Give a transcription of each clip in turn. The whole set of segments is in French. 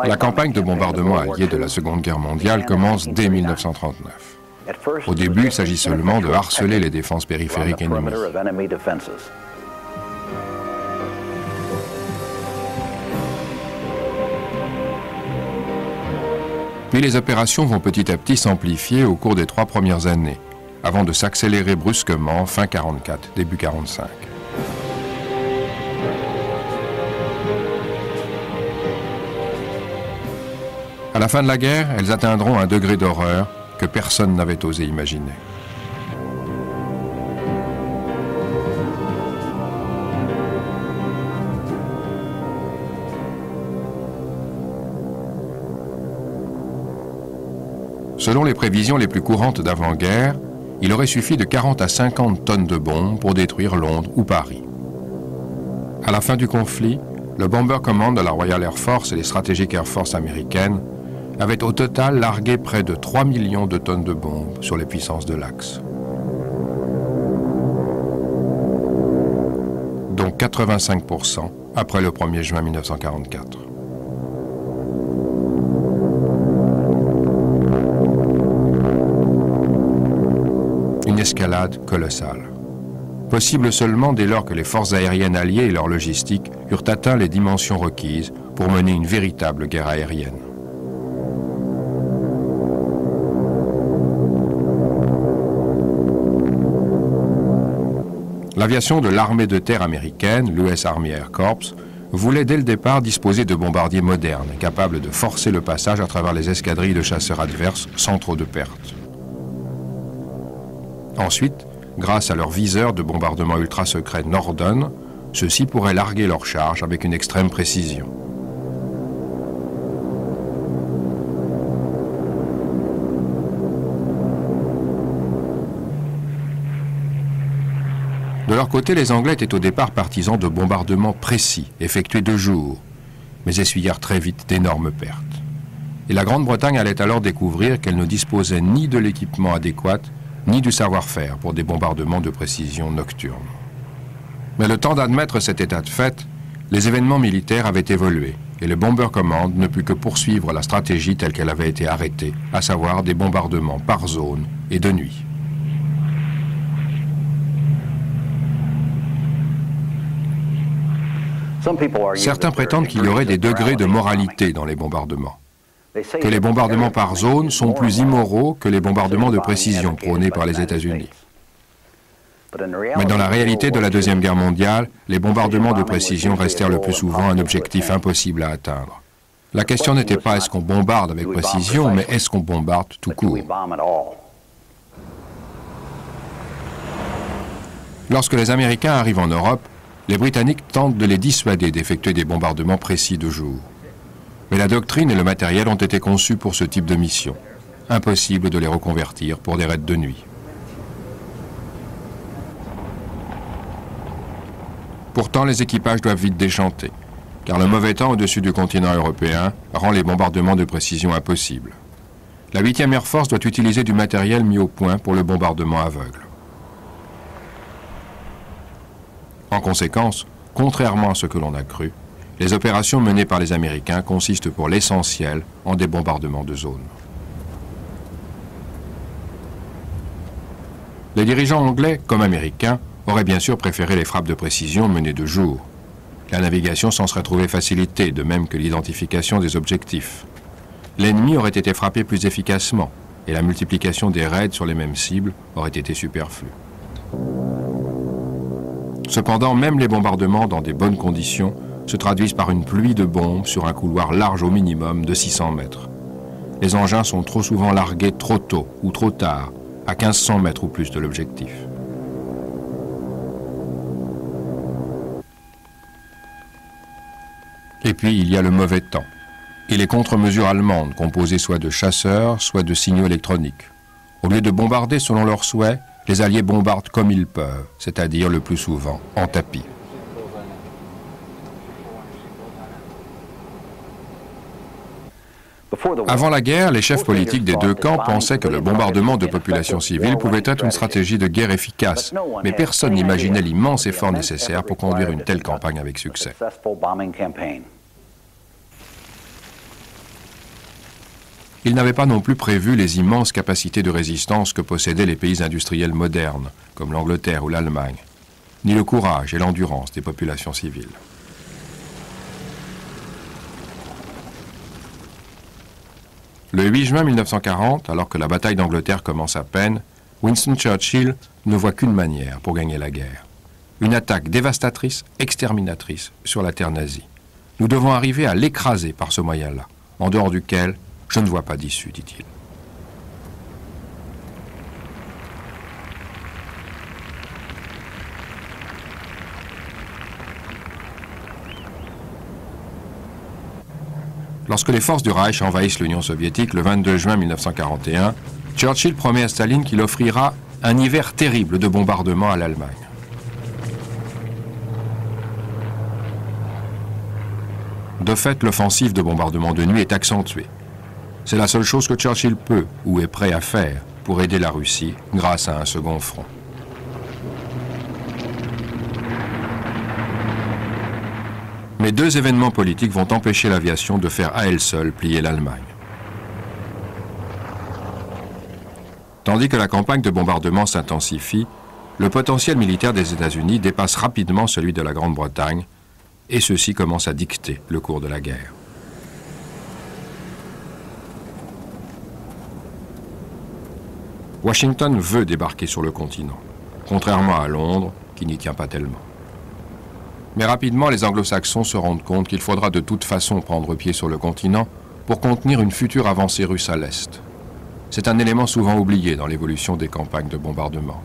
La campagne de bombardement alliée de la Seconde Guerre mondiale commence dès 1939. Au début, il s'agit seulement de harceler les défenses périphériques ennemies. Puis les opérations vont petit à petit s'amplifier au cours des 3 premières années, avant de s'accélérer brusquement fin 1944, début 1945. À la fin de la guerre, elles atteindront un degré d'horreur que personne n'avait osé imaginer. Selon les prévisions les plus courantes d'avant-guerre, il aurait suffi de 40 à 50 tonnes de bombes pour détruire Londres ou Paris. À la fin du conflit, le Bomber Command de la Royal Air Force et les Strategic Air Force américaines avaient au total largué près de 3 millions de tonnes de bombes sur les puissances de l'Axe, dont 85% après le 1er juin 1944. Une escalade colossale. Possible seulement dès lors que les forces aériennes alliées et leur logistique eurent atteint les dimensions requises pour mener une véritable guerre aérienne. L'aviation de l'armée de terre américaine, l'US Army Air Corps, voulait dès le départ disposer de bombardiers modernes, capables de forcer le passage à travers les escadrilles de chasseurs adverses sans trop de pertes. Ensuite, grâce à leurs viseurs de bombardement ultra secret Norden, ceux-ci pourraient larguer leurs charges avec une extrême précision. De leur côté, les Anglais étaient au départ partisans de bombardements précis, effectués de jour, mais essuyèrent très vite d'énormes pertes. Et la Grande-Bretagne allait alors découvrir qu'elle ne disposait ni de l'équipement adéquat, ni du savoir-faire pour des bombardements de précision nocturnes. Mais le temps d'admettre cet état de fait, les événements militaires avaient évolué et le Bomber Command ne put que poursuivre la stratégie telle qu'elle avait été arrêtée, à savoir des bombardements par zone et de nuit. Certains prétendent qu'il y aurait des degrés de moralité dans les bombardements, que les bombardements par zone sont plus immoraux que les bombardements de précision prônés par les États-Unis. Mais dans la réalité de la Deuxième Guerre mondiale, les bombardements de précision restèrent le plus souvent un objectif impossible à atteindre. La question n'était pas est-ce qu'on bombarde avec précision, mais est-ce qu'on bombarde tout court. Lorsque les Américains arrivent en Europe, les Britanniques tentent de les dissuader d'effectuer des bombardements précis de jour. Mais la doctrine et le matériel ont été conçus pour ce type de mission. Impossible de les reconvertir pour des raids de nuit. Pourtant, les équipages doivent vite déchanter, car le mauvais temps au-dessus du continent européen rend les bombardements de précision impossibles. La 8e Air Force doit utiliser du matériel mis au point pour le bombardement aveugle. En conséquence, contrairement à ce que l'on a cru, les opérations menées par les Américains consistent pour l'essentiel en des bombardements de zone. Les dirigeants anglais, comme américains, auraient bien sûr préféré les frappes de précision menées de jour. La navigation s'en serait trouvée facilitée, de même que l'identification des objectifs. L'ennemi aurait été frappé plus efficacement, et la multiplication des raids sur les mêmes cibles aurait été superflue. Cependant, même les bombardements dans des bonnes conditions se traduisent par une pluie de bombes sur un couloir large au minimum de 600 mètres. Les engins sont trop souvent largués trop tôt ou trop tard, à 1500 mètres ou plus de l'objectif. Et puis, il y a le mauvais temps et les contre-mesures allemandes composées soit de chasseurs, soit de signaux électroniques. Au lieu de bombarder selon leurs souhaits, les Alliés bombardent comme ils peuvent, c'est-à-dire le plus souvent en tapis. Avant la guerre, les chefs politiques des deux camps pensaient que le bombardement de populations civiles pouvait être une stratégie de guerre efficace, mais personne n'imaginait l'immense effort nécessaire pour conduire une telle campagne avec succès. Ils n'avaient pas non plus prévu les immenses capacités de résistance que possédaient les pays industriels modernes, comme l'Angleterre ou l'Allemagne, ni le courage et l'endurance des populations civiles. Le 8 juin 1940, alors que la bataille d'Angleterre commence à peine, Winston Churchill ne voit qu'une manière pour gagner la guerre. Une attaque dévastatrice, exterminatrice sur la terre nazie. Nous devons arriver à l'écraser par ce moyen-là, en dehors duquel je ne vois pas d'issue, dit-il. Lorsque les forces du Reich envahissent l'Union soviétique le 22 juin 1941, Churchill promet à Staline qu'il offrira un hiver terrible de bombardements à l'Allemagne. De fait, l'offensive de bombardement de nuit est accentuée. C'est la seule chose que Churchill peut ou est prêt à faire pour aider la Russie grâce à un second front. Mais deux événements politiques vont empêcher l'aviation de faire à elle seule plier l'Allemagne. Tandis que la campagne de bombardement s'intensifie, le potentiel militaire des États-Unis dépasse rapidement celui de la Grande-Bretagne, et ceci commence à dicter le cours de la guerre. Washington veut débarquer sur le continent, contrairement à Londres, qui n'y tient pas tellement. Mais rapidement, les anglo-saxons se rendent compte qu'il faudra de toute façon prendre pied sur le continent pour contenir une future avancée russe à l'Est. C'est un élément souvent oublié dans l'évolution des campagnes de bombardement.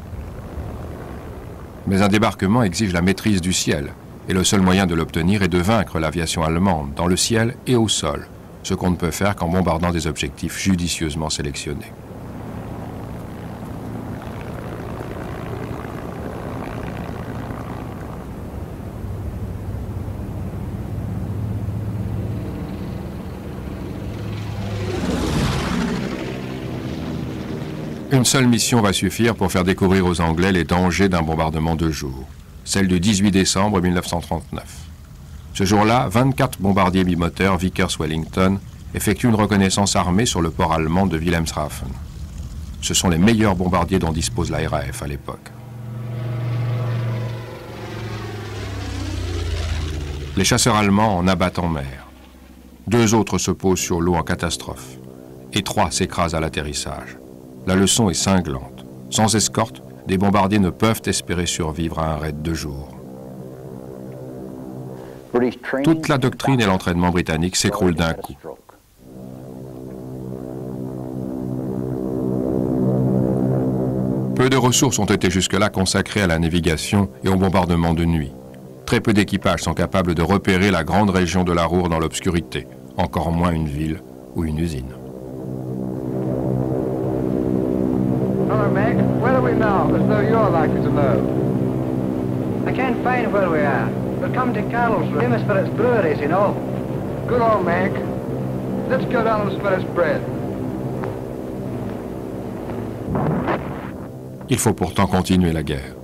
Mais un débarquement exige la maîtrise du ciel, et le seul moyen de l'obtenir est de vaincre l'aviation allemande dans le ciel et au sol, ce qu'on ne peut faire qu'en bombardant des objectifs judicieusement sélectionnés. Une seule mission va suffire pour faire découvrir aux Anglais les dangers d'un bombardement de jour, celle du 18 décembre 1939. Ce jour-là, 24 bombardiers bimoteurs Vickers-Wellington effectuent une reconnaissance armée sur le port allemand de Wilhelmshaven. Ce sont les meilleurs bombardiers dont dispose la RAF à l'époque. Les chasseurs allemands en abattent en mer. 2 autres se posent sur l'eau en catastrophe, et 3 s'écrasent à l'atterrissage. La leçon est cinglante. Sans escorte, des bombardiers ne peuvent espérer survivre à un raid de jour. Toute la doctrine et l'entraînement britannique s'écroulent d'un coup. Peu de ressources ont été jusque-là consacrées à la navigation et au bombardement de nuit. Très peu d'équipages sont capables de repérer la grande région de la Ruhr dans l'obscurité, encore moins une ville ou une usine. Hello, Meg. Where are we now? As though you're likely to know. I can't find where we are. We're coming to Carl's, famous for its breweries, you know. Good old Meg. Let's go down and spread its bread. Il faut pourtant continuer la guerre.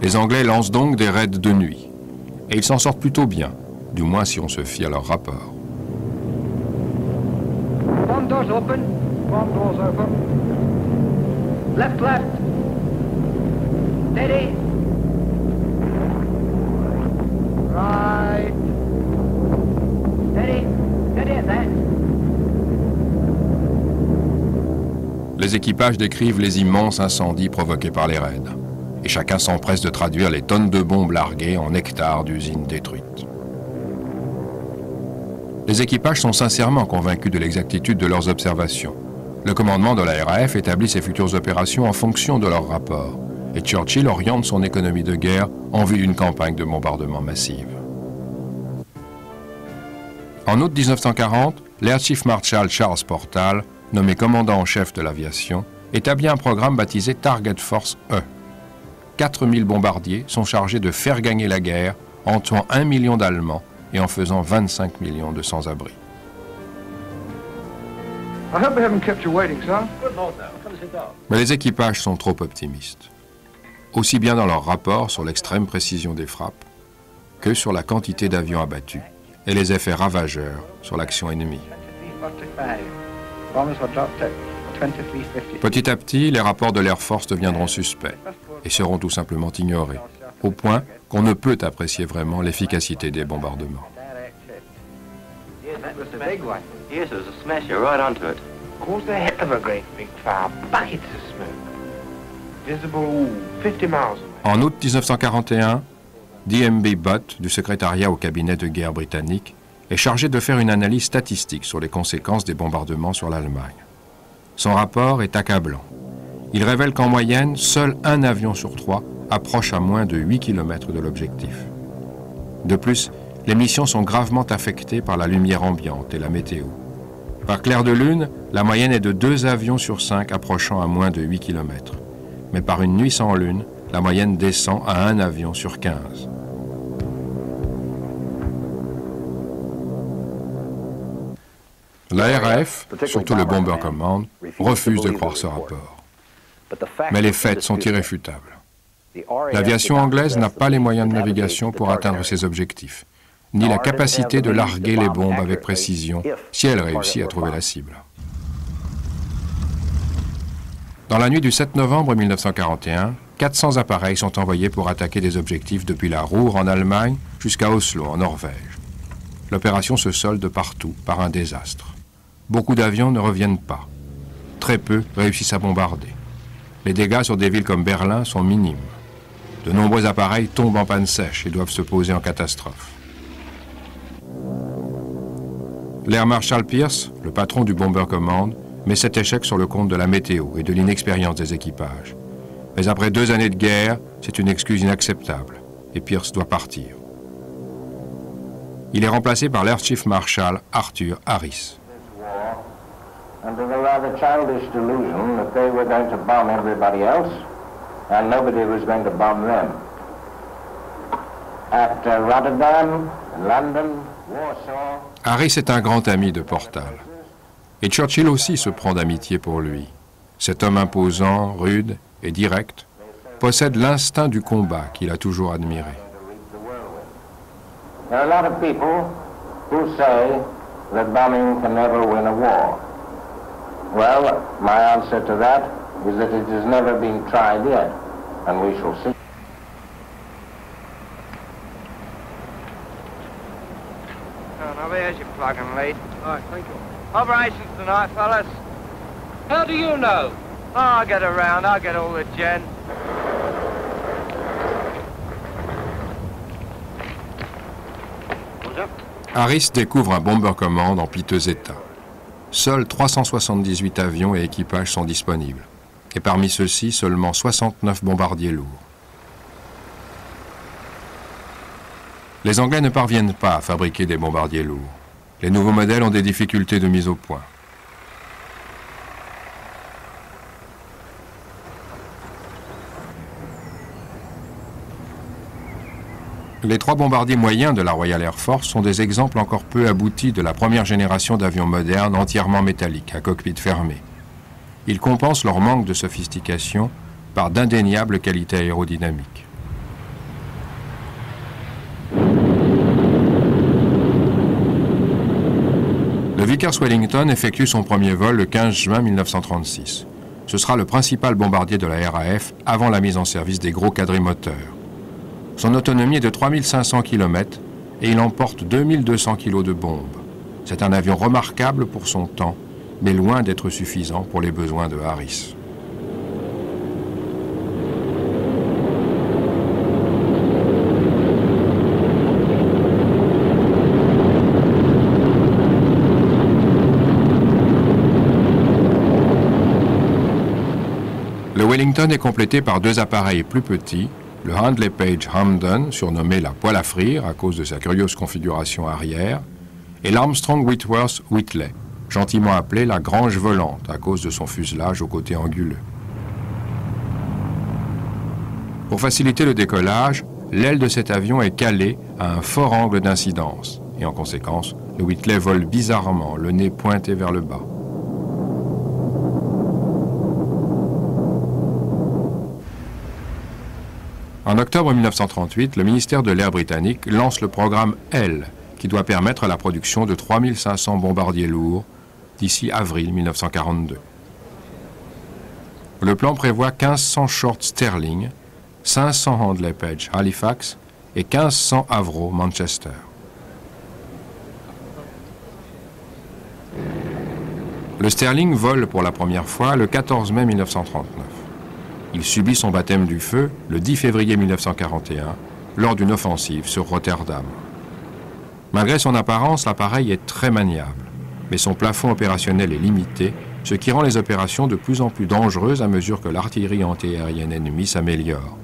Les Anglais lancent donc des raids de nuit. Et ils s'en sortent plutôt bien, du moins si on se fie à leur rapport. One door's open. One door's open. Left, left. Steady. Right. Steady. Steady at that. Les équipages décrivent les immenses incendies provoqués par les raids. Et chacun s'empresse de traduire les tonnes de bombes larguées en hectares d'usines détruites. Les équipages sont sincèrement convaincus de l'exactitude de leurs observations. Le commandement de la RAF établit ses futures opérations en fonction de leurs rapports, et Churchill oriente son économie de guerre en vue d'une campagne de bombardement massive. En août 1940, l'Air Chief Marshal Charles Portal, nommé commandant en chef de l'aviation, établit un programme baptisé Target Force E. 4000 bombardiers sont chargés de faire gagner la guerre en tuant 1 million d'Allemands et en faisant 25 millions de sans-abri. Mais les équipages sont trop optimistes, aussi bien dans leur rapport sur l'extrême précision des frappes que sur la quantité d'avions abattus et les effets ravageurs sur l'action ennemie. Bombs were dropped at 23:50. Petit à petit, les rapports de l'Air Force deviendront suspects et seront tout simplement ignorés, au point qu'on ne peut apprécier vraiment l'efficacité des bombardements. That was the big one. Yes, there was a smasher right onto it. Caused the hit of a great big fire, buckets of smoke. Visible 50 miles away. En août 1941, D.M.B. Butt, du secrétariat au cabinet de guerre britannique, est chargé de faire une analyse statistique sur les conséquences des bombardements sur l'Allemagne. Son rapport est accablant. Il révèle qu'en moyenne, seul un avion sur 3 approche à moins de 8 km de l'objectif. De plus, les missions sont gravement affectées par la lumière ambiante et la météo. Par clair de lune, la moyenne est de 2 avions sur 5 approchant à moins de 8 km. Mais par une nuit sans lune, la moyenne descend à 1 avion sur 15. La RAF, surtout le Bomber Command, refuse de croire ce rapport. Mais les faits sont irréfutables. L'aviation anglaise n'a pas les moyens de navigation pour atteindre ses objectifs, ni la capacité de larguer les bombes avec précision si elle réussit à trouver la cible. Dans la nuit du 7 novembre 1941, 400 appareils sont envoyés pour attaquer des objectifs depuis la Ruhr en Allemagne jusqu'à Oslo en Norvège. L'opération se solde partout par un désastre. Beaucoup d'avions ne reviennent pas. Très peu réussissent à bombarder. Les dégâts sur des villes comme Berlin sont minimes. De nombreux appareils tombent en panne sèche et doivent se poser en catastrophe. L'Air Marshal Pierce, le patron du Bomber Command, met cet échec sur le compte de la météo et de l'inexpérience des équipages. Mais après 2 années de guerre, c'est une excuse inacceptable et Pierce doit partir. Il est remplacé par l'Air Chief Marshal Arthur Harris. Under the rather childish delusion that they were going to bomb everybody else and nobody was going to bomb them. At Rotterdam, London, Warsaw... Harris est un grand ami de Portal. Et Churchill aussi se prend d'amitié pour lui. Cet homme imposant, rude et direct possède l'instinct du combat qu'il a toujours admiré. There are a lot of people who say that bombing can never win a war. Well, my answer to that is that it has never been tried yet, and we shall see. Now there's your plug and lead. All right, thank you. Operations tonight, fellas. How do you know? Oh, I'll get around. I'll get all the gen. Harris découvre un Bomber Command en piteux état. Seuls 378 avions et équipages sont disponibles. Et parmi ceux-ci, seulement 69 bombardiers lourds. Les Anglais ne parviennent pas à fabriquer des bombardiers lourds. Les nouveaux modèles ont des difficultés de mise au point. Les 3 bombardiers moyens de la Royal Air Force sont des exemples encore peu aboutis de la première génération d'avions modernes entièrement métalliques, à cockpit fermé. Ils compensent leur manque de sophistication par d'indéniables qualités aérodynamiques. Le Vickers Wellington effectue son premier vol le 15 juin 1936. Ce sera le principal bombardier de la RAF avant la mise en service des gros quadrimoteurs. Son autonomie est de 3500 km et il emporte 2200 kg de bombes. C'est un avion remarquable pour son temps, mais loin d'être suffisant pour les besoins de Harris. Le Wellington est complété par 2 appareils plus petits, le Handley Page Hamden, surnommé la poêle à frire à cause de sa curieuse configuration arrière, et l'Armstrong Whitworth Whitley, gentiment appelé la grange volante à cause de son fuselage au côté anguleux. Pour faciliter le décollage, l'aile de cet avion est calée à un fort angle d'incidence, et en conséquence, le Whitley vole bizarrement, le nez pointé vers le bas. En octobre 1938, le ministère de l'Air britannique lance le programme L, qui doit permettre la production de 3500 bombardiers lourds, d'ici avril 1942. Le plan prévoit 1500 Short Sterling, 500 Handley Page Halifax et 1500 Avro Manchester. Le Sterling vole pour la première fois le 14 mai 1939. Il subit son baptême du feu le 10 février 1941 lors d'une offensive sur Rotterdam. Malgré son apparence, l'appareil est très maniable, mais son plafond opérationnel est limité, ce qui rend les opérations de plus en plus dangereuses à mesure que l'artillerie antiaérienne ennemie s'améliore.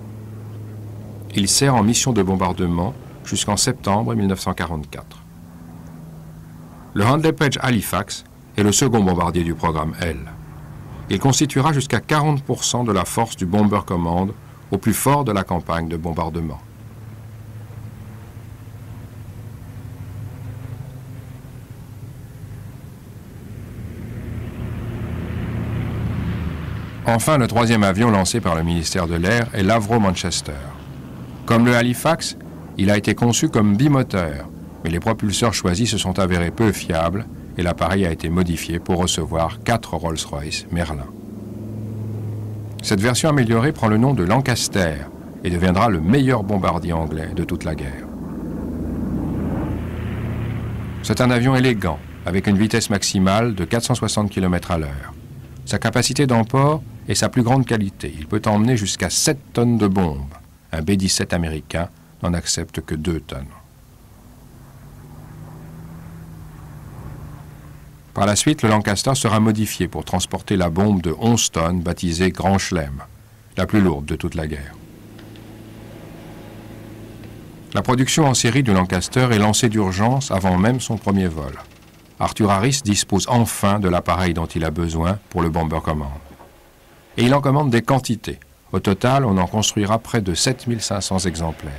Il sert en mission de bombardement jusqu'en septembre 1944. Le Handley Page Halifax est le second bombardier du programme L. Il constituera jusqu'à 40% de la force du Bomber Command au plus fort de la campagne de bombardement. Enfin, le troisième avion lancé par le ministère de l'Air est l'Avro Manchester. Comme le Halifax, il a été conçu comme bimoteur, mais les propulseurs choisis se sont avérés peu fiables et l'appareil a été modifié pour recevoir 4 Rolls-Royce Merlin. Cette version améliorée prend le nom de Lancaster et deviendra le meilleur bombardier anglais de toute la guerre. C'est un avion élégant, avec une vitesse maximale de 460 km à l'heure. Sa capacité d'emport est sa plus grande qualité. Il peut emmener jusqu'à 7 tonnes de bombes. Un B-17 américain n'en accepte que 2 tonnes. Par la suite, le Lancaster sera modifié pour transporter la bombe de 11 tonnes baptisée Grand Chelem, la plus lourde de toute la guerre. La production en série du Lancaster est lancée d'urgence avant même son premier vol. Arthur Harris dispose enfin de l'appareil dont il a besoin pour le Bomber Command. Et il en commande des quantités. Au total, on en construira près de 7500 exemplaires.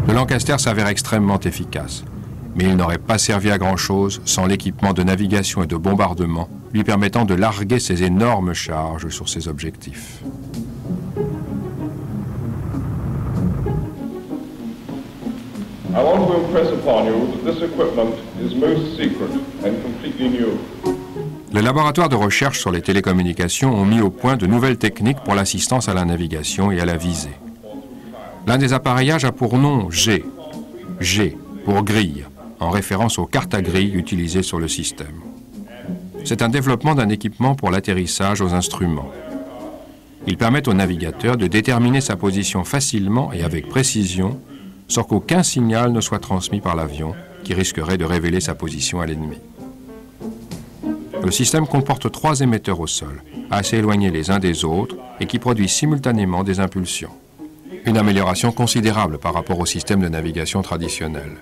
Le Lancaster s'avère extrêmement efficace, mais il n'aurait pas servi à grand-chose sans l'équipement de navigation et de bombardement lui permettant de larguer ses énormes charges sur ses objectifs. I want to impress upon you that this equipment is most secret and completely new. Le laboratoire de recherche sur les télécommunications ont mis au point de nouvelles techniques pour l'assistance à la navigation et à la visée. L'un des appareillages a pour nom G pour grille, en référence aux cartes à grille utilisées sur le système. C'est un développement d'un équipement pour l'atterrissage aux instruments. Il permet au navigateur de déterminer sa position facilement et avec précision, sans qu'aucun signal ne soit transmis par l'avion qui risquerait de révéler sa position à l'ennemi. Le système comporte 3 émetteurs au sol, assez éloignés les uns des autres et qui produisent simultanément des impulsions. Une amélioration considérable par rapport au système de navigation traditionnel.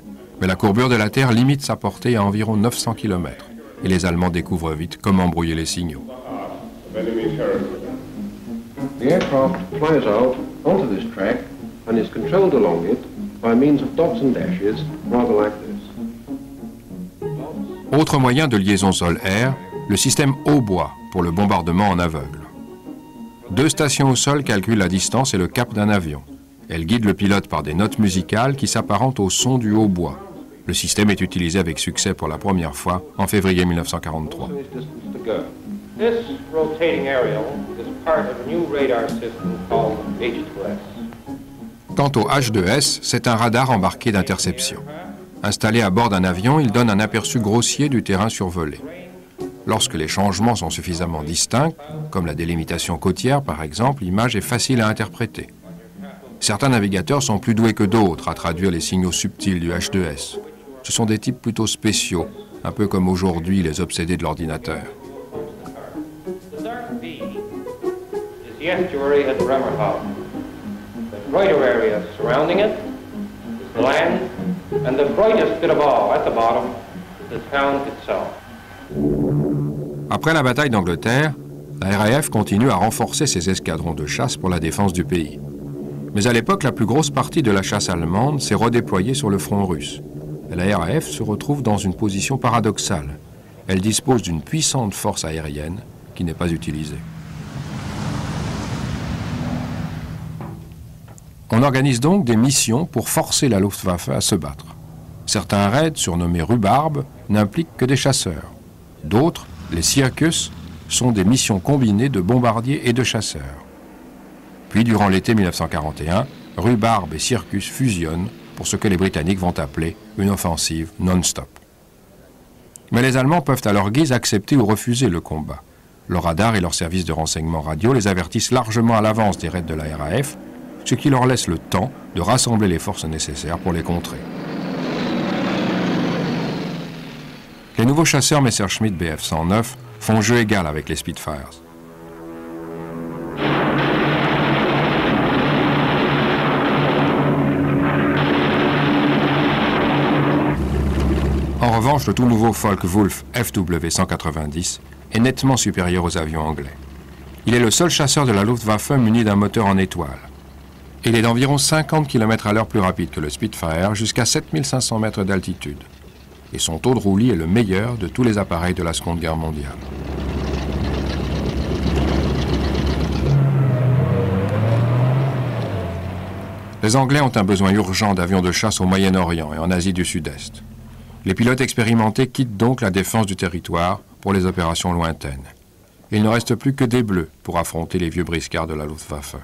Mais la courbure de la Terre limite sa portée à environ 900 km et les Allemands découvrent vite comment brouiller les signaux. The aircraft flies out onto this track and is controlled along it by means of dots and dashes, rather like this. Autre moyen de liaison sol-air, le système hautbois pour le bombardement en aveugle. 2 stations au sol calculent la distance et le cap d'un avion. Elles guident le pilote par des notes musicales qui s'apparentent au son du hautbois. Le système est utilisé avec succès pour la première fois en février 1943. This rotating aerial is part of a new radar system called H2S. Quant au H2S, c'est un radar embarqué d'interception. Installé à bord d'un avion, il donne un aperçu grossier du terrain survolé. Lorsque les changements sont suffisamment distincts, comme la délimitation côtière par exemple, l'image est facile à interpréter. Certains navigateurs sont plus doués que d'autres à traduire les signaux subtils du H2S. Ce sont des types plutôt spéciaux, un peu comme aujourd'hui les obsédés de l'ordinateur. The dark V is the estuary at Bremerhaven. The brighter area surrounding it is the land, and the brightest bit of all at the bottom is the town itself. Après la bataille d'Angleterre, la RAF continue à renforcer ses escadrons de chasse pour la défense du pays. Mais à l'époque, la plus grosse partie de la chasse allemande s'est redéployée sur le front russe. Et la RAF se retrouve dans une position paradoxale. Elle dispose d'une puissante force aérienne qui n'est pas utilisée. On organise donc des missions pour forcer la Luftwaffe à se battre. Certains raids, surnommés rhubarbe, n'impliquent que des chasseurs. D'autres, les Circus, sont des missions combinées de bombardiers et de chasseurs. Puis, durant l'été 1941, rhubarbe et Circus fusionnent pour ce que les Britanniques vont appeler une offensive non-stop. Mais les Allemands peuvent à leur guise accepter ou refuser le combat. Leur radar et leurs services de renseignement radio les avertissent largement à l'avance des raids de la RAF, ce qui leur laisse le temps de rassembler les forces nécessaires pour les contrer. Les nouveaux chasseurs Messerschmitt Bf-109 font jeu égal avec les Spitfires. En revanche, le tout nouveau Focke-Wulf FW-190 est nettement supérieur aux avions anglais. Il est le seul chasseur de la Luftwaffe muni d'un moteur en étoile. Il est d'environ 50 km/h plus rapide que le Spitfire, jusqu'à 7500 mètres d'altitude. Et son taux de roulis est le meilleur de tous les appareils de la Seconde Guerre mondiale. Les Anglais ont un besoin urgent d'avions de chasse au Moyen-Orient et en Asie du Sud-Est. Les pilotes expérimentés quittent donc la défense du territoire pour les opérations lointaines. Il ne reste plus que des bleus pour affronter les vieux briscards de la Luftwaffe.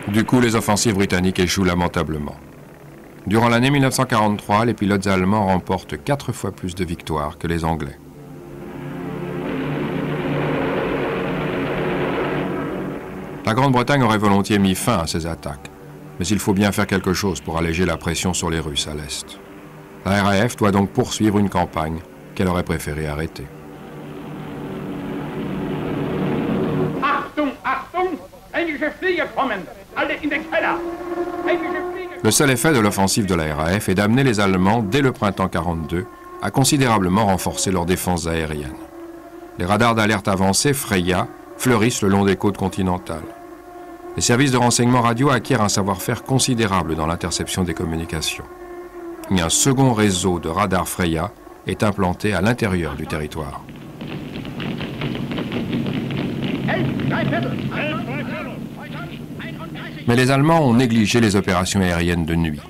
Du coup, les offensives britanniques échouent lamentablement. Durant l'année 1943, les pilotes allemands remportent 4 fois plus de victoires que les Anglais. La Grande-Bretagne aurait volontiers mis fin à ces attaques, mais il faut bien faire quelque chose pour alléger la pression sur les Russes à l'Est. La RAF doit donc poursuivre une campagne qu'elle aurait préféré arrêter. Achtung, Achtung! Englische Flieger kommen! Alle in den Keller! Le seul effet de l'offensive de la RAF est d'amener les Allemands, dès le printemps 1942, à considérablement renforcer leurs défenses aériennes. Les radars d'alerte avancés, Freya, fleurissent le long des côtes continentales. Les services de renseignement radio acquièrent un savoir-faire considérable dans l'interception des communications. Et un second réseau de radars Freya est implanté à l'intérieur du territoire. Mais les Allemands ont négligé les opérations aériennes de nuit.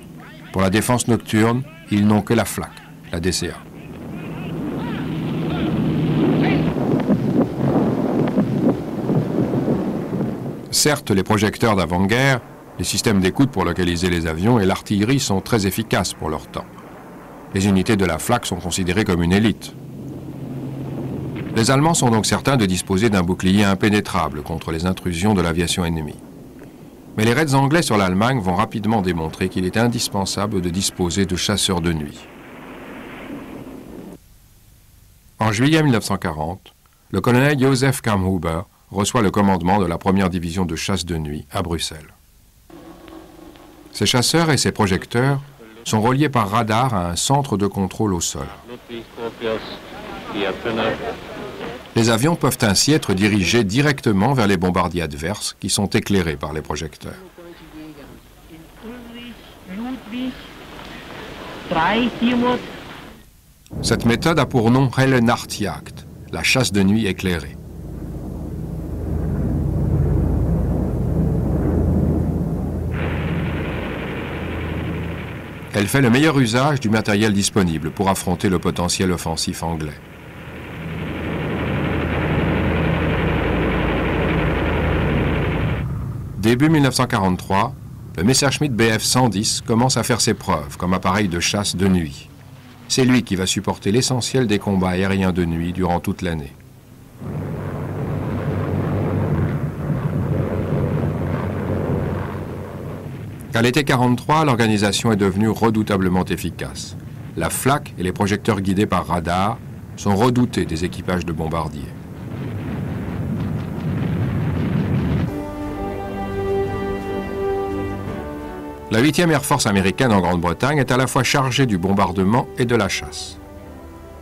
Pour la défense nocturne, ils n'ont que la Flak, la DCA. Certes, les projecteurs d'avant-guerre, les systèmes d'écoute pour localiser les avions et l'artillerie sont très efficaces pour leur temps. Les unités de la Flak sont considérées comme une élite. Les Allemands sont donc certains de disposer d'un bouclier impénétrable contre les intrusions de l'aviation ennemie. Mais les raids anglais sur l'Allemagne vont rapidement démontrer qu'il est indispensable de disposer de chasseurs de nuit. En juillet 1940, le colonel Joseph Kammhuber reçoit le commandement de la première division de chasse de nuit à Bruxelles. Ces chasseurs et ces projecteurs sont reliés par radar à un centre de contrôle au sol. Les avions peuvent ainsi être dirigés directement vers les bombardiers adverses qui sont éclairés par les projecteurs. Cette méthode a pour nom Helle Nachtjagd, la chasse de nuit éclairée. Elle fait le meilleur usage du matériel disponible pour affronter le potentiel offensif anglais. Début 1943, le Messerschmitt Bf-110 commence à faire ses preuves comme appareil de chasse de nuit. C'est lui qui va supporter l'essentiel des combats aériens de nuit durant toute l'année. À l'été 1943, l'organisation est devenue redoutablement efficace. La Flak et les projecteurs guidés par radar sont redoutés des équipages de bombardiers. La 8e Air Force américaine en Grande-Bretagne est à la fois chargée du bombardement et de la chasse.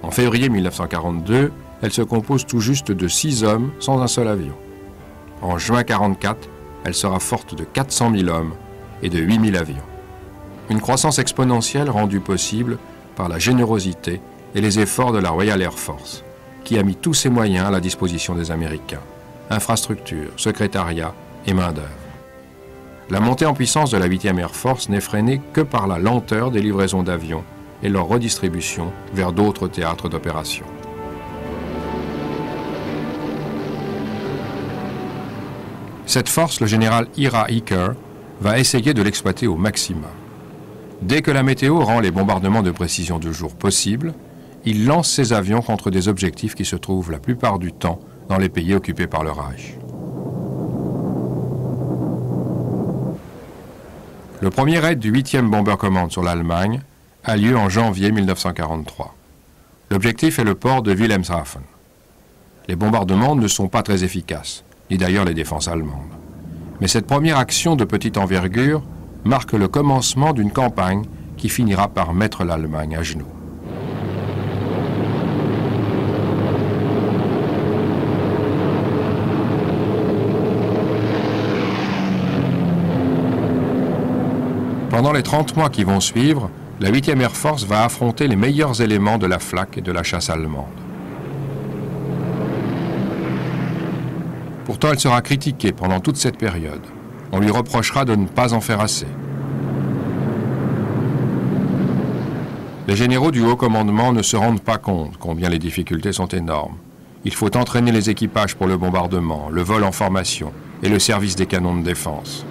En février 1942, elle se compose tout juste de 6 hommes sans un seul avion. En juin 1944, elle sera forte de 400 000 hommes et de 8 000 avions. Une croissance exponentielle rendue possible par la générosité et les efforts de la Royal Air Force, qui a mis tous ses moyens à la disposition des Américains. Infrastructures, secrétariat et main-d'œuvre. La montée en puissance de la 8e Air Force n'est freinée que par la lenteur des livraisons d'avions et leur redistribution vers d'autres théâtres d'opération. Cette force, le général Ira Eaker va essayer de l'exploiter au maximum. Dès que la météo rend les bombardements de précision de jour possibles, il lance ses avions contre des objectifs qui se trouvent la plupart du temps dans les pays occupés par le Reich. Le premier raid du 8e Bomber Command sur l'Allemagne a lieu en janvier 1943. L'objectif est le port de Wilhelmshaven. Les bombardements ne sont pas très efficaces, ni d'ailleurs les défenses allemandes. Mais cette première action de petite envergure marque le commencement d'une campagne qui finira par mettre l'Allemagne à genoux. Pendant les 30 mois qui vont suivre, la 8e Air Force va affronter les meilleurs éléments de la Flak et de la chasse allemande. Pourtant, elle sera critiquée pendant toute cette période. On lui reprochera de ne pas en faire assez. Les généraux du haut commandement ne se rendent pas compte combien les difficultés sont énormes. Il faut entraîner les équipages pour le bombardement, le vol en formation et le service des canons de défense.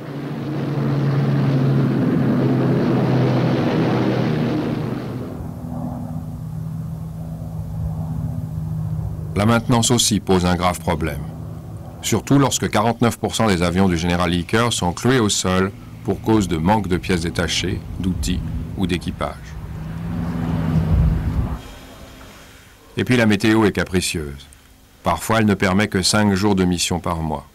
La maintenance aussi pose un grave problème. Surtout lorsque 49% des avions du général Eaker sont cloués au sol pour cause de manque de pièces détachées, d'outils ou d'équipage. Et puis la météo est capricieuse. Parfois, elle ne permet que 5 jours de mission par mois.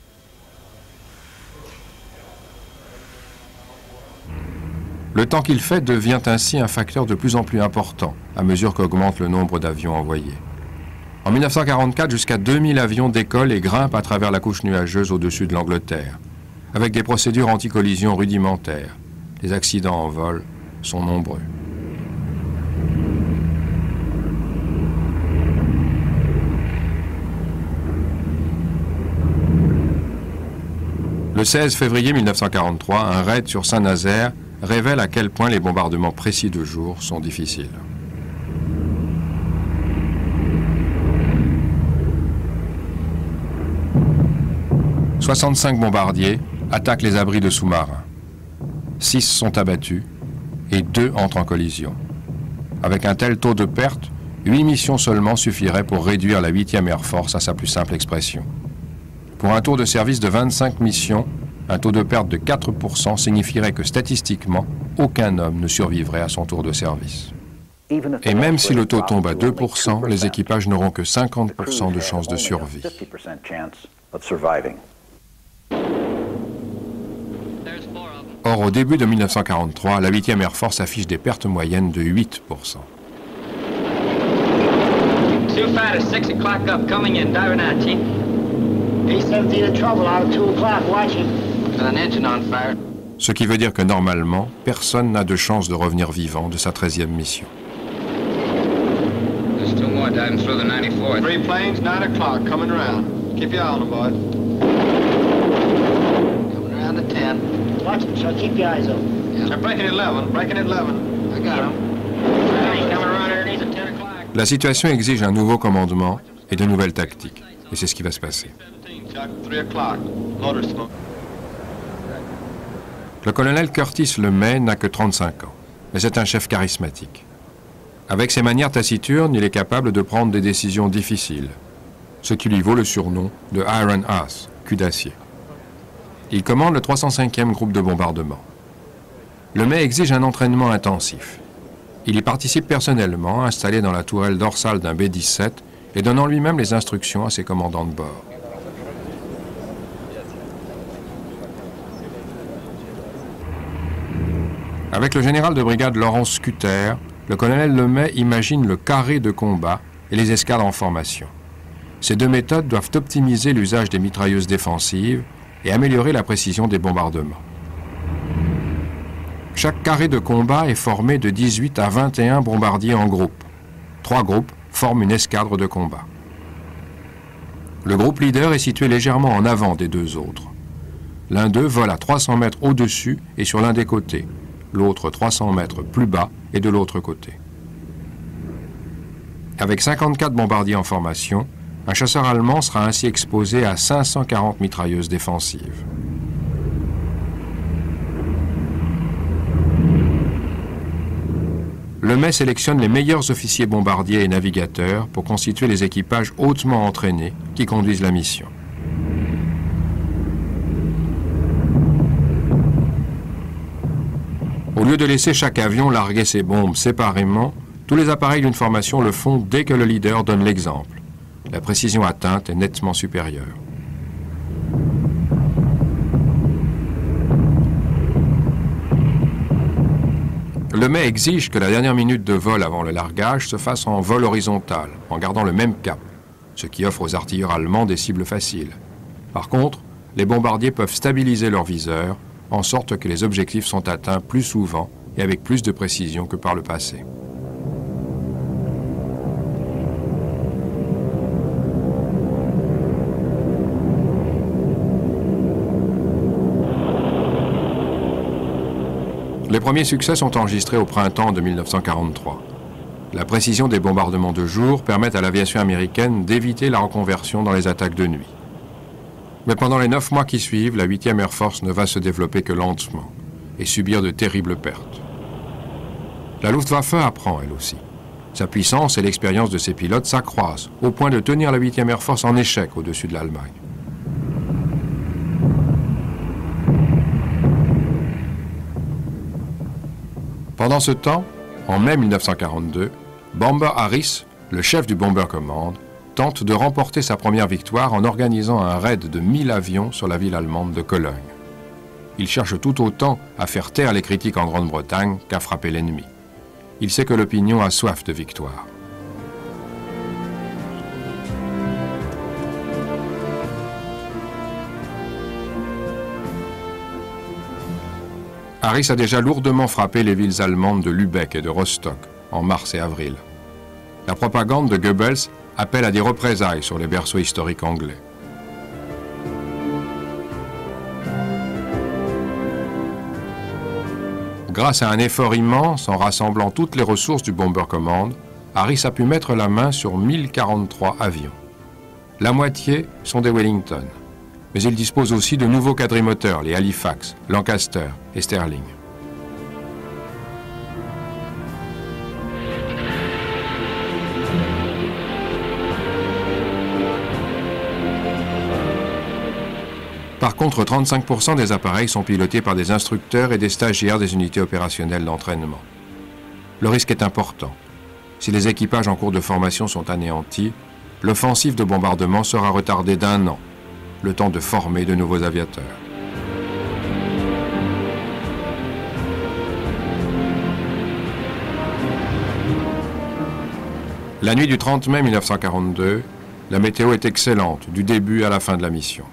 Le temps qu'il fait devient ainsi un facteur de plus en plus important à mesure qu'augmente le nombre d'avions envoyés. En 1944, jusqu'à 2000 avions décollent et grimpent à travers la couche nuageuse au-dessus de l'Angleterre, avec des procédures anti-collision rudimentaires. Les accidents en vol sont nombreux. Le 16 février 1943, un raid sur Saint-Nazaire révèle à quel point les bombardements précis de jour sont difficiles. « 65 bombardiers attaquent les abris de sous-marins. 6 sont abattus et 2 entrent en collision. Avec un tel taux de perte, 8 missions seulement suffiraient pour réduire la 8e Air Force à sa plus simple expression. Pour un tour de service de 25 missions, un taux de perte de 4% signifierait que statistiquement, aucun homme ne survivrait à son tour de service. Et même si le taux tombe à 2%, les équipages n'auront que 50% de chances de survie. Or, au début de 1943, la 8e Air Force affiche des pertes moyennes de 8%. Two fighters, 6 o'clock up, coming in, Diver 19. B-17 in trouble, out 2 o'clock, watching. An engine on fire. Ce qui veut dire que normalement, personne n'a de chance de revenir vivant de sa 13e mission. There's 2 more diving through the 94th. 3 planes, 9 o'clock, coming around. Keep your eye on them, boys. Coming around to 10. Watch them, so keep your eyes open. Yeah. They're breaking at 11, breaking at 11. I got him. Coming around underneath at 10 o'clock. La situation exige un nouveau commandement et de nouvelles tactiques. Et c'est ce qui va se passer. 17, Chuck, 3 o'clock. Motor smoke. Le colonel Curtis LeMay n'a que 35 ans, mais c'est un chef charismatique. Avec ses manières taciturnes, il est capable de prendre des décisions difficiles, ce qui lui vaut le surnom de Iron Ass, cul d'acier. Il commande le 305e groupe de bombardement. LeMay exige un entraînement intensif. Il y participe personnellement, installé dans la tourelle dorsale d'un B-17 et donnant lui-même les instructions à ses commandants de bord. Avec le général de brigade Laurence Scuter, le colonel LeMay imagine le carré de combat et les escadres en formation. Ces deux méthodes doivent optimiser l'usage des mitrailleuses défensives et améliorer la précision des bombardements. Chaque carré de combat est formé de 18 à 21 bombardiers en groupe. 3 groupes forment une escadre de combat. Le groupe leader est situé légèrement en avant des 2 autres. L'un d'eux vole à 300 mètres au-dessus et sur l'un des côtés. L'autre 300 mètres plus bas et de l'autre côté. Avec 54 bombardiers en formation, un chasseur allemand sera ainsi exposé à 540 mitrailleuses défensives. Le Mai sélectionne les meilleurs officiers bombardiers et navigateurs pour constituer les équipages hautement entraînés qui conduisent la mission. Au lieu de laisser chaque avion larguer ses bombes séparément, tous les appareils d'une formation le font dès que le leader donne l'exemple. La précision atteinte est nettement supérieure. Le Mai exige que la dernière minute de vol avant le largage se fasse en vol horizontal, en gardant le même cap, ce qui offre aux artilleurs allemands des cibles faciles. Par contre, les bombardiers peuvent stabiliser leur viseur, en sorte que les objectifs sont atteints plus souvent et avec plus de précision que par le passé. Les premiers succès sont enregistrés au printemps de 1943. La précision des bombardements de jour permet à l'aviation américaine d'éviter la reconversion dans les attaques de nuit. Mais pendant les 9 mois qui suivent, la 8e Air Force ne va se développer que lentement et subir de terribles pertes. La Luftwaffe apprend, elle aussi. Sa puissance et l'expérience de ses pilotes s'accroissent au point de tenir la 8e Air Force en échec au-dessus de l'Allemagne. Pendant ce temps, en mai 1942, Bomber Harris, le chef du Bomber Command, tente de remporter sa première victoire en organisant un raid de 1000 avions sur la ville allemande de Cologne. Il cherche tout autant à faire taire les critiques en Grande-Bretagne qu'à frapper l'ennemi. Il sait que l'opinion a soif de victoire. Harris a déjà lourdement frappé les villes allemandes de Lübeck et de Rostock en mars et avril. La propagande de Goebbels appelle à des représailles sur les berceaux historiques anglais. Grâce à un effort immense en rassemblant toutes les ressources du Bomber Command, Harris a pu mettre la main sur 1043 avions. La moitié sont des Wellington. Mais il dispose aussi de nouveaux quadrimoteurs, les Halifax, Lancaster et Sterling. Par contre, 35% des appareils sont pilotés par des instructeurs et des stagiaires des unités opérationnelles d'entraînement. Le risque est important. Si les équipages en cours de formation sont anéantis, l'offensive de bombardement sera retardée d'1 an. Le temps de former de nouveaux aviateurs. La nuit du 30 mai 1942, la météo est excellente du début à la fin de la mission.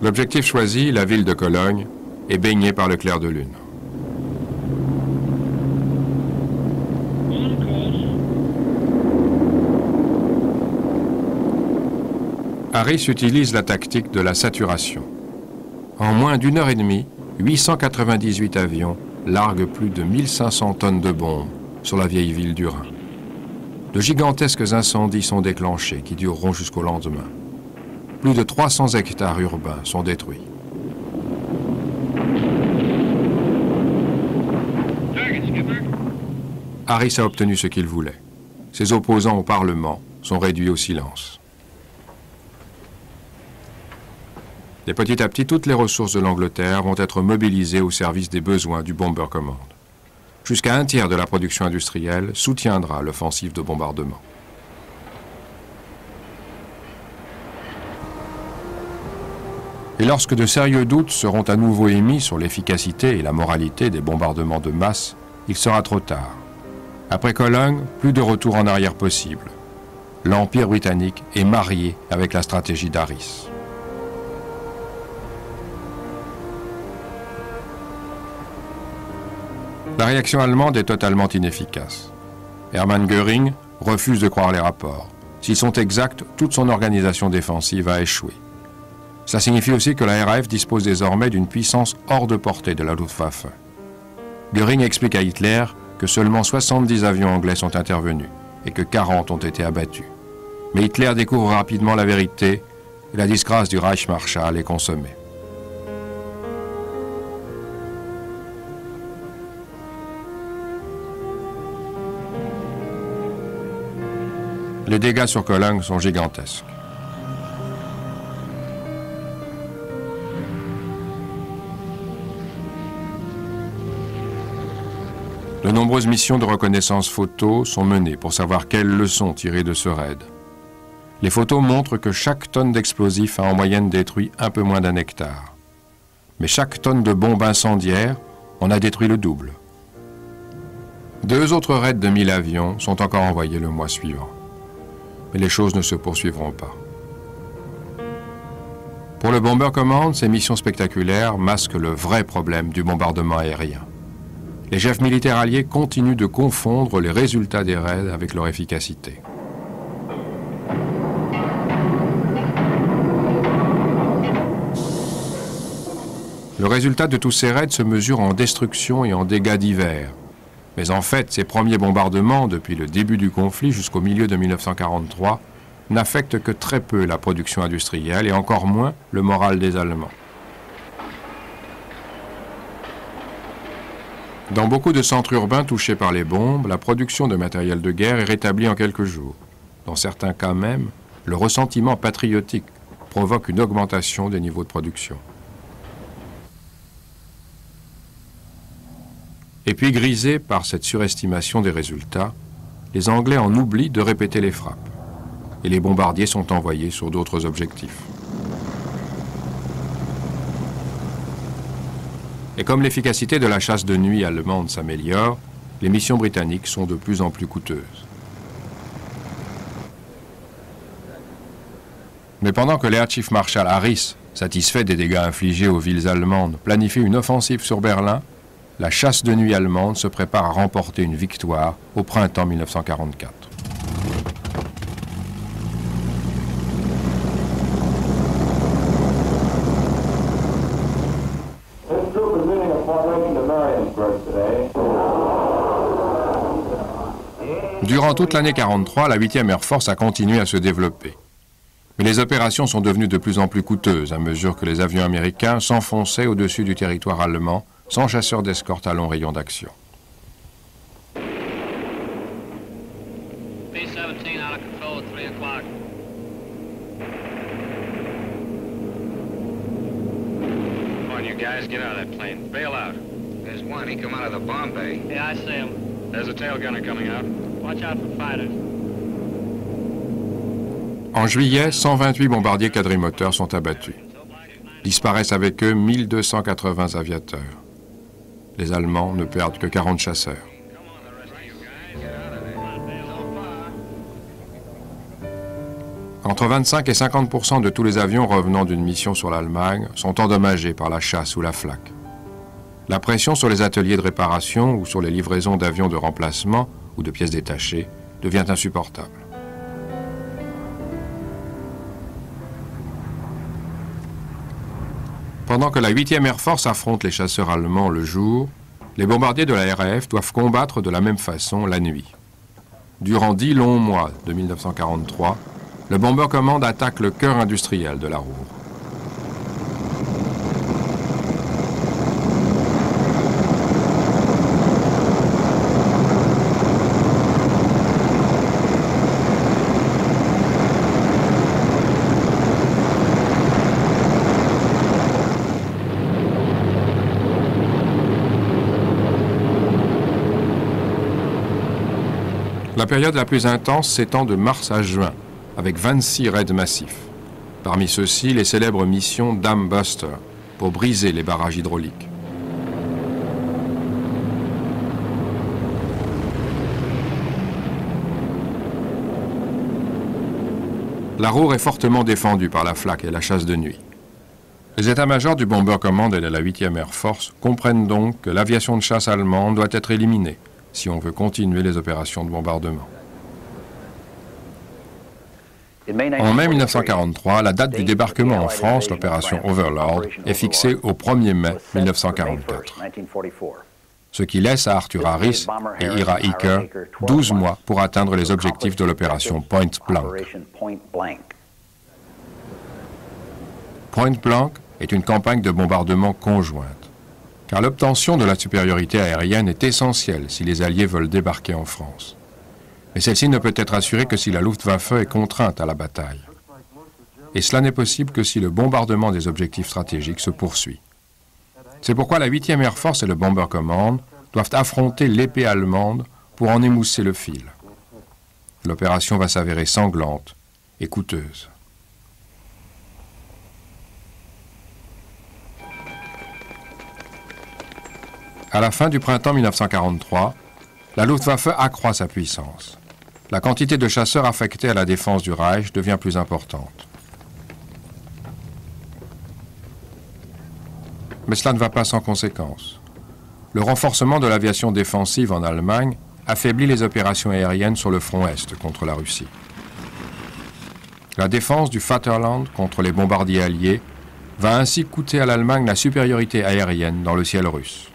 L'objectif choisi, la ville de Cologne, est baignée par le clair de lune. Harris utilise la tactique de la saturation. En moins d'1 heure et demie, 898 avions larguent plus de 1500 tonnes de bombes sur la vieille ville du Rhin. De gigantesques incendies sont déclenchés qui dureront jusqu'au lendemain. Plus de 300 hectares urbains sont détruits. Harris a obtenu ce qu'il voulait. Ses opposants au Parlement sont réduits au silence. Et petit à petit, toutes les ressources de l'Angleterre vont être mobilisées au service des besoins du Bomber Command. Jusqu'à 1/3 de la production industrielle soutiendra l'offensive de bombardement. Et lorsque de sérieux doutes seront à nouveau émis sur l'efficacité et la moralité des bombardements de masse, il sera trop tard. Après Cologne, plus de retour en arrière possible. L'Empire britannique est marié avec la stratégie d'Harris. La réaction allemande est totalement inefficace. Hermann Göring refuse de croire les rapports. S'ils sont exacts, toute son organisation défensive a échoué. Cela signifie aussi que la RAF dispose désormais d'une puissance hors de portée de la Luftwaffe. Göring explique à Hitler que seulement 70 avions anglais sont intervenus et que 40 ont été abattus. Mais Hitler découvre rapidement la vérité et la disgrâce du Reichsmarschall est consommée. Les dégâts sur Cologne sont gigantesques. De nombreuses missions de reconnaissance photo sont menées pour savoir quelles leçons tirer de ce raid. Les photos montrent que chaque tonne d'explosifs a en moyenne détruit un peu moins d'1 hectare. Mais chaque tonne de bombes incendiaires en a détruit le double. 2 autres raids de 1000 avions sont encore envoyés le mois suivant. Mais les choses ne se poursuivront pas. Pour le Bomber Command, ces missions spectaculaires masquent le vrai problème du bombardement aérien. Les chefs militaires alliés continuent de confondre les résultats des raids avec leur efficacité. Le résultat de tous ces raids se mesure en destruction et en dégâts divers. Mais en fait, ces premiers bombardements, depuis le début du conflit jusqu'au milieu de 1943, n'affectent que très peu la production industrielle et encore moins le moral des Allemands. Dans beaucoup de centres urbains touchés par les bombes, la production de matériel de guerre est rétablie en quelques jours. Dans certains cas même, le ressentiment patriotique provoque une augmentation des niveaux de production. Et puis, grisés par cette surestimation des résultats, les Anglais en oublient de répéter les frappes. Et les bombardiers sont envoyés sur d'autres objectifs. Et comme l'efficacité de la chasse de nuit allemande s'améliore, les missions britanniques sont de plus en plus coûteuses. Mais pendant que l'Air Chief Marshal Harris, satisfait des dégâts infligés aux villes allemandes, planifie une offensive sur Berlin, la chasse de nuit allemande se prépare à remporter une victoire au printemps 1944. Durant toute l'année 43, la 8e Air Force a continué à se développer. Mais les opérations sont devenues de plus en plus coûteuses à mesure que les avions américains s'enfonçaient au-dessus du territoire allemand sans chasseurs d'escorte à long rayon d'action. B-17 out of control at 3 o'clock. Come on, you guys, get out of that plane. Bail out. There's one. He come out of the bomb bay. Yeah, I see him. There's a tail gunner coming out. Watch out for fighters. En juillet, 128 bombardiers quadrimoteurs sont abattus. Disparaissent avec eux 1280 aviateurs. Les Allemands ne perdent que 40 chasseurs. Entre 25 et 50% de tous les avions revenant d'une mission sur l'Allemagne sont endommagés par la chasse ou la flak. La pression sur les ateliers de réparation ou sur les livraisons d'avions de remplacement ou de pièces détachées devient insupportable. Pendant que la 8e Air Force affronte les chasseurs allemands le jour, les bombardiers de la RAF doivent combattre de la même façon la nuit. Durant 10 longs mois de 1943, le Bomber Command attaque le cœur industriel de la Ruhr. La période la plus intense s'étend de mars à juin, avec 26 raids massifs. Parmi ceux-ci, les célèbres missions Dam Buster pour briser les barrages hydrauliques. La Ruhr est fortement défendue par la flak et la chasse de nuit. Les états-majors du Bomber Command et de la 8e Air Force comprennent donc que l'aviation de chasse allemande doit être éliminée si on veut continuer les opérations de bombardement. En mai 1943, la date du débarquement en France, l'opération Overlord, est fixée au 1er mai 1944. Ce qui laisse à Arthur Harris et Ira Eaker 12 mois pour atteindre les objectifs de l'opération Point Blank. Point Blank est une campagne de bombardement conjointe, car l'obtention de la supériorité aérienne est essentielle si les Alliés veulent débarquer en France. Mais celle-ci ne peut être assurée que si la Luftwaffe est contrainte à la bataille. Et cela n'est possible que si le bombardement des objectifs stratégiques se poursuit. C'est pourquoi la 8e Air Force et le Bomber Command doivent affronter l'épée allemande pour en émousser le fil. L'opération va s'avérer sanglante et coûteuse. À la fin du printemps 1943, la Luftwaffe accroît sa puissance. La quantité de chasseurs affectés à la défense du Reich devient plus importante. Mais cela ne va pas sans conséquence. Le renforcement de l'aviation défensive en Allemagne affaiblit les opérations aériennes sur le front Est contre la Russie. La défense du Vaterland contre les bombardiers alliés va ainsi coûter à l'Allemagne la supériorité aérienne dans le ciel russe.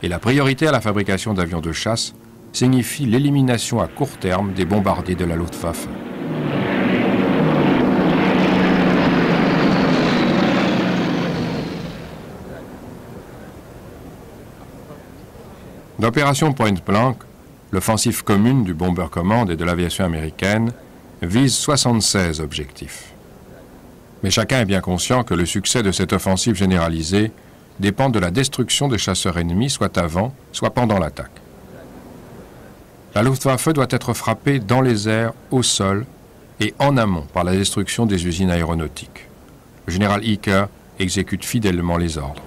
Et la priorité à la fabrication d'avions de chasse signifie l'élimination à court terme des bombardiers de la Luftwaffe. L'opération Point Blank, l'offensive commune du Bomber Command et de l'aviation américaine, vise 76 objectifs. Mais chacun est bien conscient que le succès de cette offensive généralisée dépend de la destruction des chasseurs ennemis, soit avant, soit pendant l'attaque. La Luftwaffe doit être frappée dans les airs, au sol et en amont par la destruction des usines aéronautiques. Le général Eaker exécute fidèlement les ordres.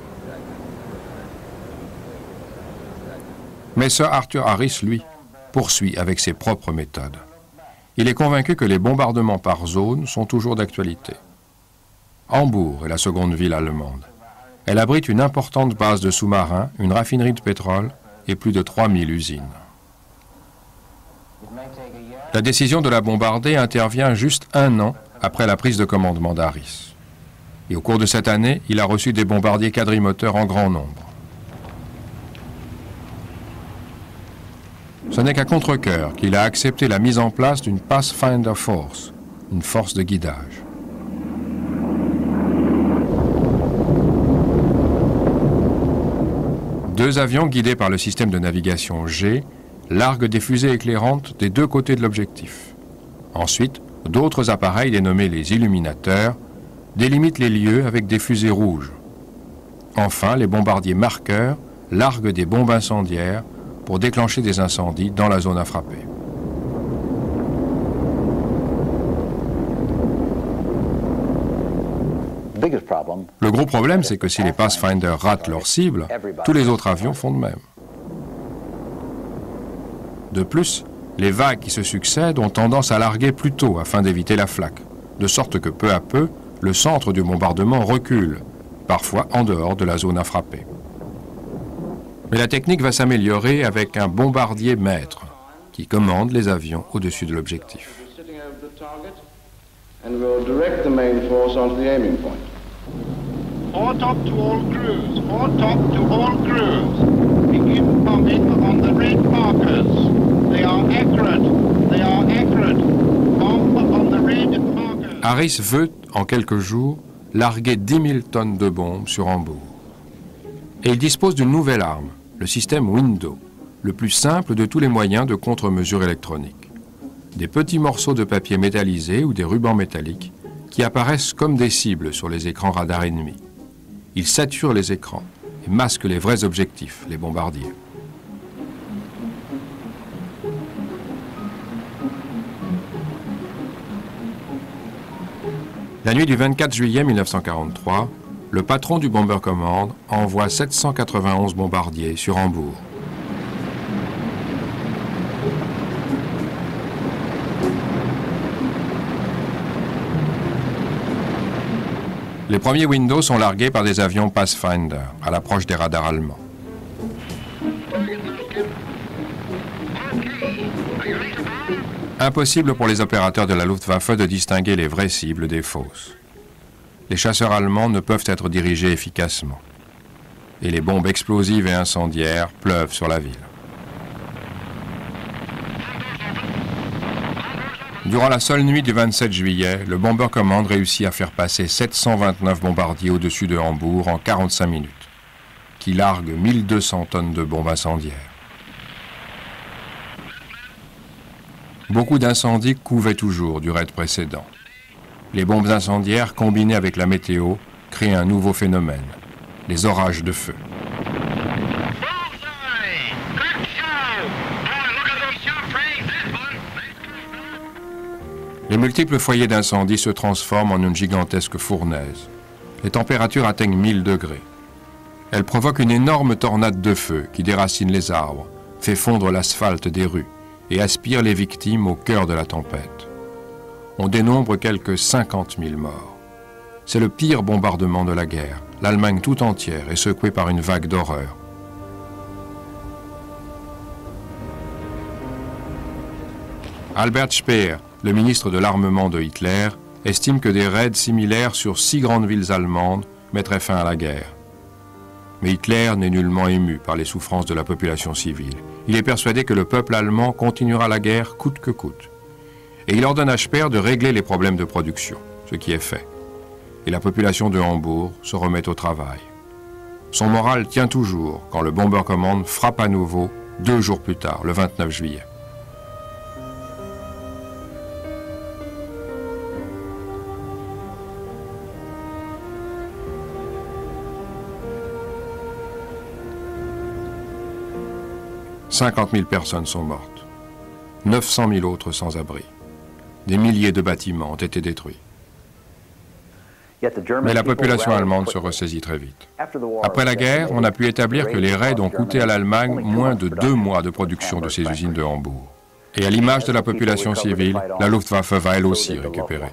Mais Sir Arthur Harris, lui, poursuit avec ses propres méthodes. Il est convaincu que les bombardements par zone sont toujours d'actualité. Hambourg est la seconde ville allemande. Elle abrite une importante base de sous-marins, une raffinerie de pétrole et plus de 3000 usines. La décision de la bombarder intervient juste un an après la prise de commandement d'Harris. Et au cours de cette année, il a reçu des bombardiers quadrimoteurs en grand nombre. Ce n'est qu'à contre-cœur qu'il a accepté la mise en place d'une Pathfinder Force, une force de guidage. Deux avions guidés par le système de navigation G larguent des fusées éclairantes des deux côtés de l'objectif. Ensuite, d'autres appareils dénommés les illuminateurs délimitent les lieux avec des fusées rouges. Enfin, les bombardiers marqueurs larguent des bombes incendiaires pour déclencher des incendies dans la zone à frapper. Le gros problème, c'est que si les Pathfinder ratent leur cible, tous les autres avions font de même. De plus, les vagues qui se succèdent ont tendance à larguer plus tôt afin d'éviter la flaque, de sorte que peu à peu, le centre du bombardement recule, parfois en dehors de la zone à frapper. Mais la technique va s'améliorer avec un bombardier maître qui commande les avions au-dessus de l'objectif. Foretop to all crews, foretop to all crews. Begin bombing on the red markers. They are accurate, they are accurate. Bomb on the red markers. Harris veut, en quelques jours, larguer 10 000 tonnes de bombes sur Hambourg. Et il dispose d'une nouvelle arme, le système Window, le plus simple de tous les moyens de contre-mesure électronique. Des petits morceaux de papier métallisé ou des rubans métalliques qui apparaissent comme des cibles sur les écrans radars ennemis. Ils saturent les écrans et masquent les vrais objectifs, les bombardiers. La nuit du 24 juillet 1943, le patron du Bomber Command envoie 791 bombardiers sur Hambourg. Les premiers Windows sont largués par des avions Pathfinder à l'approche des radars allemands. Impossible pour les opérateurs de la Luftwaffe de distinguer les vraies cibles des fausses. Les chasseurs allemands ne peuvent être dirigés efficacement. Et les bombes explosives et incendiaires pleuvent sur la ville. Durant la seule nuit du 27 juillet, le Bomber Command réussit à faire passer 729 bombardiers au-dessus de Hambourg en 45 minutes, qui larguent 1200 tonnes de bombes incendiaires. Beaucoup d'incendies couvaient toujours du raid précédent. Les bombes incendiaires combinées avec la météo créent un nouveau phénomène, les orages de feu. Les multiples foyers d'incendie se transforment en une gigantesque fournaise. Les températures atteignent 1000 degrés. Elles provoquent une énorme tornade de feu qui déracine les arbres, fait fondre l'asphalte des rues et aspire les victimes au cœur de la tempête. On dénombre quelques 50 000 morts. C'est le pire bombardement de la guerre. L'Allemagne tout entière est secouée par une vague d'horreur. Albert Speer, le ministre de l'armement de Hitler, estime que des raids similaires sur 6 grandes villes allemandes mettraient fin à la guerre. Mais Hitler n'est nullement ému par les souffrances de la population civile. Il est persuadé que le peuple allemand continuera la guerre coûte que coûte. Et il ordonne à Speer de régler les problèmes de production, ce qui est fait. Et la population de Hambourg se remet au travail. Son moral tient toujours quand le Bomber Command frappe à nouveau 2 jours plus tard, le 29 juillet. « 50 000 personnes sont mortes, 900 000 autres sans abri. Des milliers de bâtiments ont été détruits. Mais la population allemande se ressaisit très vite. Après la guerre, on a pu établir que les raids ont coûté à l'Allemagne moins de 2 mois de production de ses usines de Hambourg. Et à l'image de la population civile, la Luftwaffe va elle aussi récupérer.